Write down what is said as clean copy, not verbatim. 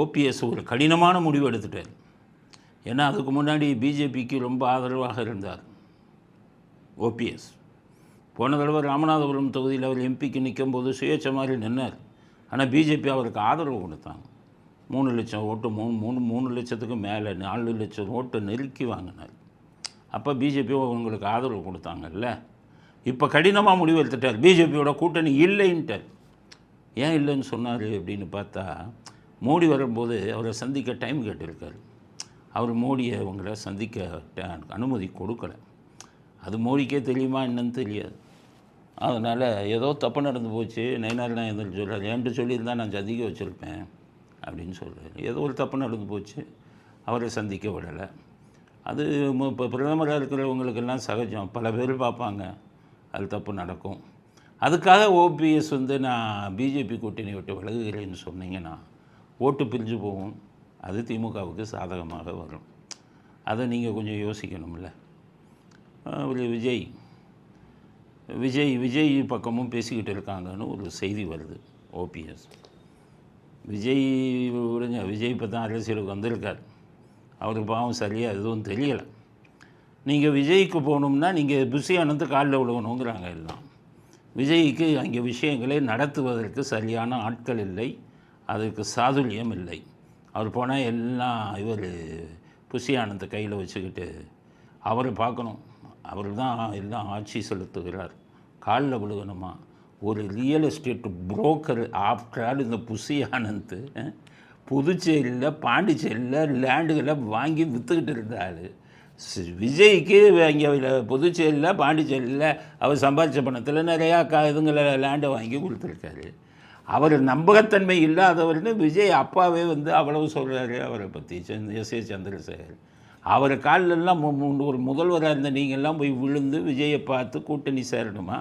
OPS ஒரு கடினமான முடிவு எடுத்துட்டார். ஏன்னா அதுக்கு முன்னாடி பிஜேபிக்கு ரொம்ப ஆதரவாக இருந்தார் ஓபிஎஸ். போன தடவை ராமநாதபுரம் தொகுதியில் அவர் எம்பிக்கு நிற்கும் போது சுயேட்சை மாதிரி நின்னார். ஆனால் பிஜேபி அவருக்கு ஆதரவு கொடுத்தாங்க. 3 லட்சம் ஓட்டு 3 லட்சத்துக்கு மேலே 4 லட்சம் ஓட்டை நெருக்கி வாங்கினார். அப்போ பிஜேபி உங்களுக்கு ஆதரவு கொடுத்தாங்கல்ல. இப்போ கடினமாக முடிவு எடுத்துட்டார். பிஜேபியோட கூட்டணி இல்லைன்ட்டார். ஏன் இல்லைன்னு சொன்னார் அப்படின்னு பார்த்தா, மோடி வரும்போது அவரை சந்திக்க டைம் கேட்டிருக்காரு. அவர் மோடியை அவங்கள சந்திக்க அனுமதி கொடுக்கலை. அது மோடிக்கே தெரியுமா என்னன்னு தெரியாது. அதனால் ஏதோ தப்பு நடந்து போச்சு. நயினார் நாயந்தர் சொல்கிறார், என்கிட்ட சொல்லியிருந்தால் நான் சந்திக்க வச்சுருப்பேன் அப்படின்னு சொல்கிறார். ஏதோ ஒரு தப்பு நடந்து போச்சு, அவரை சந்திக்க விடலை. அது இப்போ பிரதமராக இருக்கிறவங்களுக்கெல்லாம் சகஜம். பல பேர் பார்ப்பாங்க, அது தப்பு நடக்கும். அதுக்காக ஓபிஎஸ் நான் பிஜேபி கூட்டணி விட்டு விலகுகிறேன்னு சொன்னீங்கன்னா ஓட்டு பிரிஞ்சு போகும். அது திமுகவுக்கு சாதகமாக வரும். அதை நீங்கள் கொஞ்சம் யோசிக்கணும்ல. ஒரு விஜய் பக்கமும் பேசிக்கிட்டு இருக்காங்கன்னு ஒரு செய்தி வருது. ஓபிஎஸ் விஜய் இப்போ தான் அரசியலுக்கு வந்திருக்கார். அவருக்கு பாவம் சரியாக எதுவும் தெரியலை. நீங்கள் விஜய்க்கு போகணும்னா நீங்கள் புஷி ஆனந்த் காலில் விழுகணுங்கிறாங்க எல்லாம். விஜய்க்கு அங்கே விஷயங்களை நடத்துவதற்கு சரியான ஆட்கள் இல்லை, அதற்கு சாதுரியம் இல்லை. அவர் போனால் எல்லாம் இவர் புஷி ஆனந்த் கையில் வச்சுக்கிட்டு அவரை பார்க்கணும். அவர் தான் எல்லாம் ஆட்சி செலுத்துகிறார். காலில் விழுகணுமா? ஒரு real estate broker. After all இந்த புஷி ஆனந்த் புதுச்சேரியில் பாண்டிச்சேரியில் லேண்டுகளை வாங்கி விற்றுக்கிட்டு இருந்தார். விஜய்க்கு அங்கே புதுச்சேரியில் பாண்டிச்சேரியில் அவர் சம்பாதிச்ச பணத்தில் நிறையா இதுங்களை லேண்டை வாங்கி கொடுத்துருக்காரு. அவர் நம்பகத்தன்மை இல்லாதவர்னு விஜய் அப்பாவே அவ்வளவு சொல்கிறாரு அவரை பற்றி. எஸ்.ஏ. சந்திரசேகர் அவர் காலிலெல்லாம் ஒரு முதல்வராக இருந்த நீங்கள்லாம் போய் விழுந்து விஜயை பார்த்து கூட்டணி சேரணுமா?